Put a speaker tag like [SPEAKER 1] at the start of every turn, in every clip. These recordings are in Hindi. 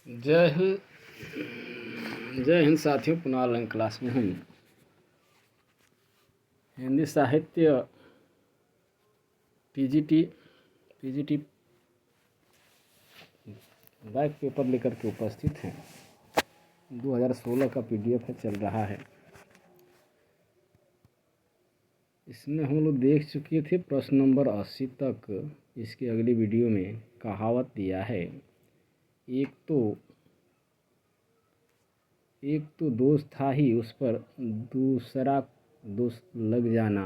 [SPEAKER 1] जय हिंद। जय हिंद साथियों, पुनः ऑनलाइन क्लास में हम हिंदी साहित्य पीजीटी बैक पेपर लेकर के उपस्थित हैं। 2016 का पीडीएफ है, चल रहा है। इसमें हम लोग देख चुके थे प्रश्न नंबर 80 तक। इसकी अगली वीडियो में कहावत दिया है, एक तो दोष था ही, उस पर दूसरा दोष लग जाना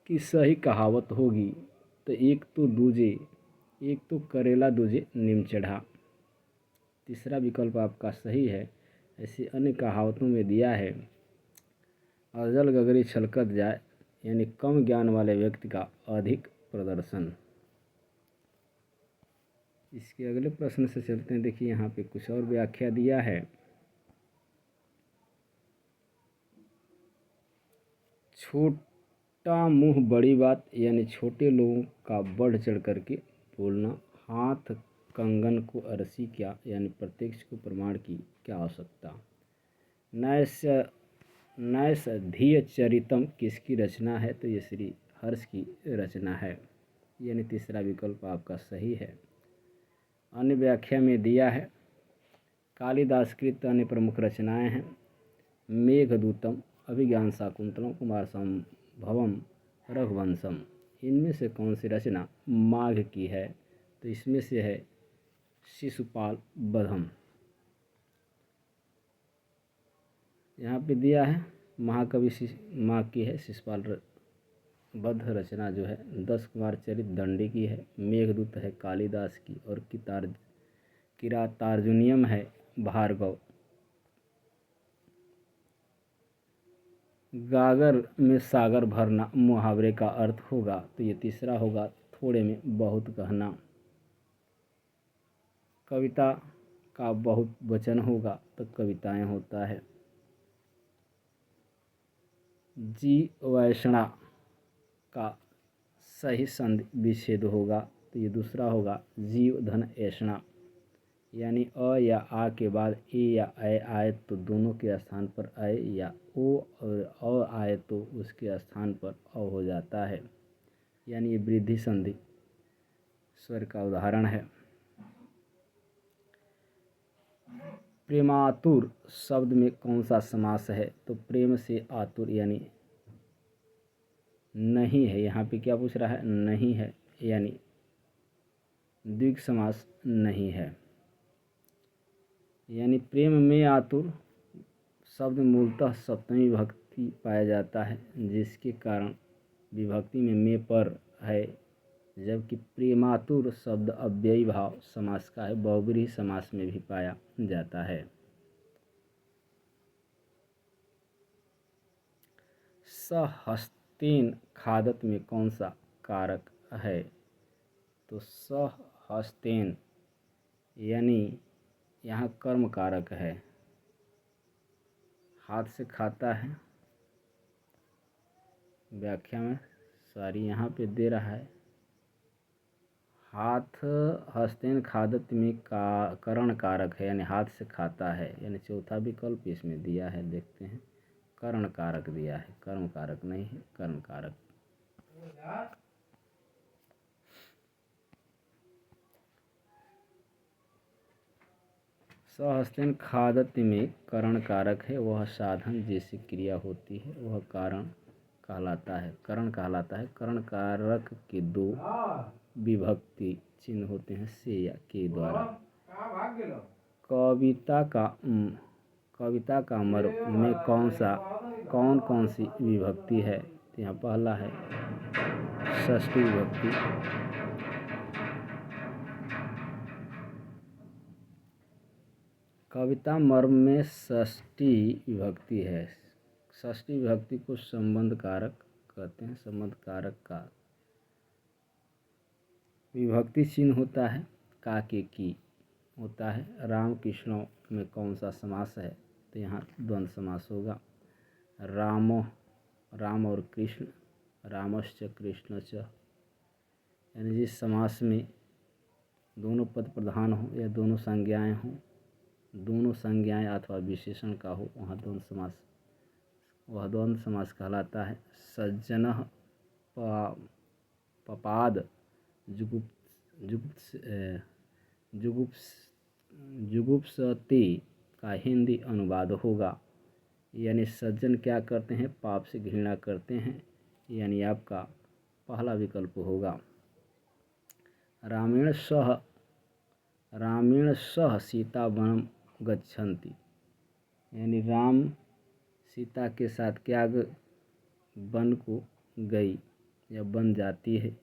[SPEAKER 1] कि सही कहावत होगी। तो एक तो करेला दूजे नीम चढ़ा। तीसरा विकल्प आपका सही है। ऐसी अन्य कहावतों में दिया है, अजल गगरी छलकत जाए, यानी कम ज्ञान वाले व्यक्ति का अधिक प्रदर्शन। इसके अगले प्रश्न से चलते हैं। देखिए, यहाँ पे कुछ और व्याख्या दिया है। छोटा मुंह बड़ी बात, यानी छोटे लोगों का बढ़ चढ़ करके बोलना। हाथ कंगन को अरसी क्या, यानी प्रत्यक्ष को प्रमाण की क्या आवश्यकता। नैस धीय चरितम किसकी रचना है, तो ये श्री हर्ष की रचना है, यानी तीसरा विकल्प आपका सही है। अन्य व्याख्या में दिया है, कालिदास कृत अन्य प्रमुख रचनाएं हैं, मेघदूतम, अभिज्ञान शाकुंतलम, कुमार संभवम, रघुवंशम। इनमें से कौन सी रचना माघ की है, तो इसमें से है शिशुपाल बधम। यहाँ पे दिया है महाकवि माघ की है, शिशुपाल बध रचना जो है 10 कुमार चरित दंडी की है, मेघदूत है कालिदास की, और किरातार्जुनियम है भार्गव। गागर में सागर भरना मुहावरे का अर्थ होगा, तो ये तीसरा होगा, थोड़े में बहुत कहना। कविता का बहुत वचन होगा, तो कविताएं होता है। जीवैषणा का सही संधि विच्छेद होगा, तो ये दूसरा होगा, जीव धन ऐषणा, यानी अ या आ के बाद ए या ऐ आए तो दोनों के स्थान पर ऐ, या ओ और अ आए तो उसके स्थान पर अ हो जाता है, यानी ये वृद्धि संधि स्वर का उदाहरण है। प्रेमातुर शब्द में कौन सा समास है, तो प्रेम से आतुर, यानी नहीं है। यहाँ पे क्या पूछ रहा है, नहीं है, यानी द्विग समास नहीं है। यानी प्रेम में आतुर शब्द मूलतः सप्तमी विभक्ति पाया जाता है, जिसके कारण विभक्ति में पर है, जबकि प्रेमातुर शब्द अव्ययी भाव समास का है, बहुब्रीहि समास में भी पाया जाता है। सहस्तेन खादत में कौन सा कारक है, तो सहस्तेन यानी यहाँ कर्म कारक है, हाथ से खाता है। व्याख्या में सारी यहाँ पे दे रहा है, हाथ हस्तेन खादत में का करण कारक है, यानी हाथ से खाता है, यानी चौथा विकल्प इसमें दिया है। देखते हैं, करण कारक दिया है, कर्म कारक नहीं है, करण कारक। सहस्तेन खादत में करण कारक है, वह साधन जैसी क्रिया होती है वह कारण कहलाता है, करण कहलाता है। करण कारक के दो विभक्ति चिन्ह होते हैं, से या के द्वारा। कविता का मर्म में कौन सी विभक्ति है, तो यहाँ पहला है षष्ठी विभक्ति। कविता मर्म में षष्ठी विभक्ति है। षष्ठी विभक्ति को संबंध कारक कहते हैं। संबंध कारक का विभक्ति चिन्ह होता है, का के की होता है। राम कृष्णों में कौन सा समास है, तो यहाँ द्वंद्व समास होगा। राम और कृष्ण, रामश्च कृष्णच, यानी जिस समास में दोनों पद प्रधान हो या दोनों संज्ञाएं हों, दोनों संज्ञाएं अथवा विशेषण का हो, वह द्वंद्व समास कहलाता है। सज्जनः पपाद जुगुप्सति का हिंदी अनुवाद होगा, यानी सज्जन क्या करते हैं, पाप से घृणा करते हैं, यानी आपका पहला विकल्प होगा। रामेण सह सीता वनम गच्छन्ति, यानी राम सीता के साथ क्या वन को गई या बन जाती है,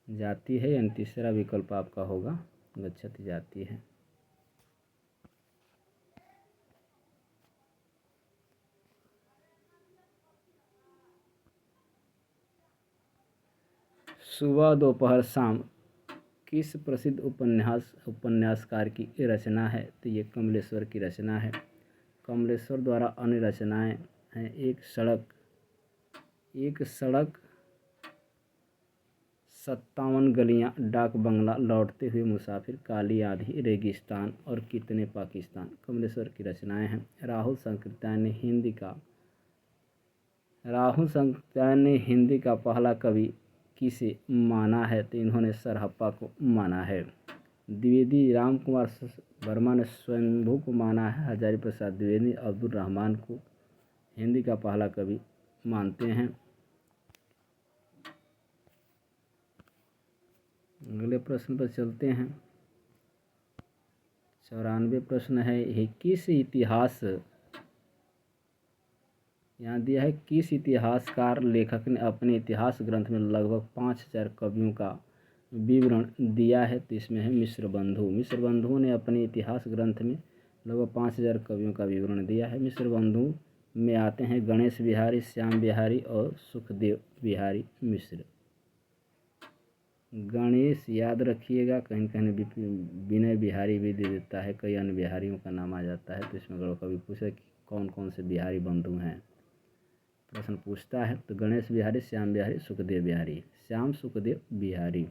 [SPEAKER 1] यानी तीसरा विकल्प आपका होगा गच्छति, जाती है। सुबह दोपहर शाम किस प्रसिद्ध उपन्यासकार की रचना है, तो ये कमलेश्वर की रचना है। कमलेश्वर द्वारा अन्य रचनाएं हैं एक सड़क 57 गलियां, डाक बंगला, लौटते हुए मुसाफिर, काली आंधी, रेगिस्तान और कितने पाकिस्तान कमलेश्वर की रचनाएं हैं। राहुल सांकृत्यायन ने हिंदी का पहला कवि किसे माना है, तो इन्होंने सरहप्पा को माना है। द्विवेदी राम कुमार वर्मा ने स्वयंभू को माना है। हजारी प्रसाद द्विवेदी अब्दुल रहमान को हिंदी का पहला कवि मानते हैं। अगले प्रश्न पर चलते हैं। 94 प्रश्न है, किस इतिहास, यहाँ दिया है किस इतिहासकार लेखक ने अपने इतिहास ग्रंथ में लगभग 5000 कवियों का विवरण दिया है, तो इसमें है मिश्र बंधु ने अपने इतिहास ग्रंथ में लगभग 5000 कवियों का विवरण दिया है। मिश्र बंधु में आते हैं गणेश बिहारी, श्याम बिहारी और सुखदेव बिहारी मिश्र। गणेश याद रखिएगा, कहीं कहीं विनय बिहारी भी दे देता है, कई अन्य बिहारियों का नाम आ जाता है, तो इसमें अगर कभी पूछे कि कौन कौन से बिहारी बंधु हैं, प्रश्न पूछता है, तो गणेश बिहारी, श्याम बिहारी, सुखदेव बिहारी, श्याम सुखदेव बिहारी।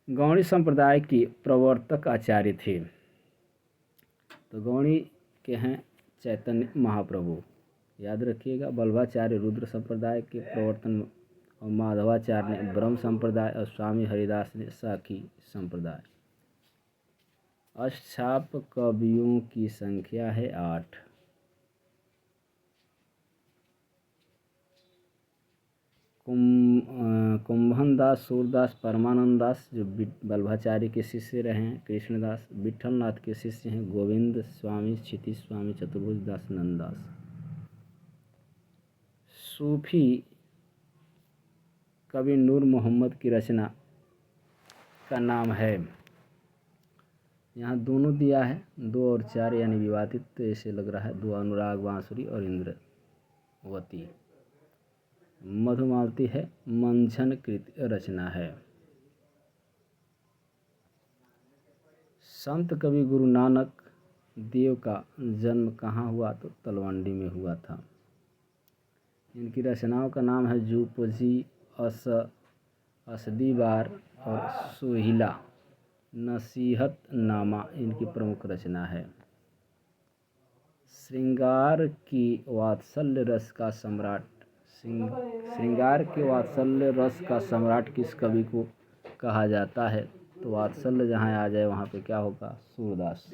[SPEAKER 1] गौड़ी संप्रदाय के प्रवर्तक आचार्य थे, तो गौड़ी के हैं चैतन्य महाप्रभु, याद रखिएगा। वल्लभाचार्य रुद्र संप्रदाय के प्रवर्तन और माधवाचार्य ने ब्रह्म संप्रदाय और स्वामी हरिदास ने साखी संप्रदाय। अष्टछाप कवियों की संख्या है 8। कुंभन दास, सूरदास, परमानंद दास जो वल्लभाचार्य के शिष्य रहे हैं, कृष्णदास, विठलनाथ के शिष्य हैं, गोविंद स्वामी, क्षितिज स्वामी, चतुर्भुज दास, नंददास। सूफी कवि नूर मोहम्मद की रचना का नाम है, यहाँ दोनों दिया है 2 और 4, यानी विवादित, तो ऐसे लग रहा है 2 अनुराग बांसुरी और इंद्रवती। मधुमालती है मंझन कृत रचना है। संत कवि गुरु नानक देव का जन्म कहाँ हुआ, तो तलवंडी में हुआ था। इनकी रचनाओं का नाम है जूपजी, असदीवार और सोहिला। नसीहत नामा इनकी प्रमुख रचना है। श्रृंगार की वात्सल्य रस का सम्राट किस कवि को कहा जाता है, तो वात्सल्य जहाँ आ जाए वहाँ पे क्या होगा, सूरदास।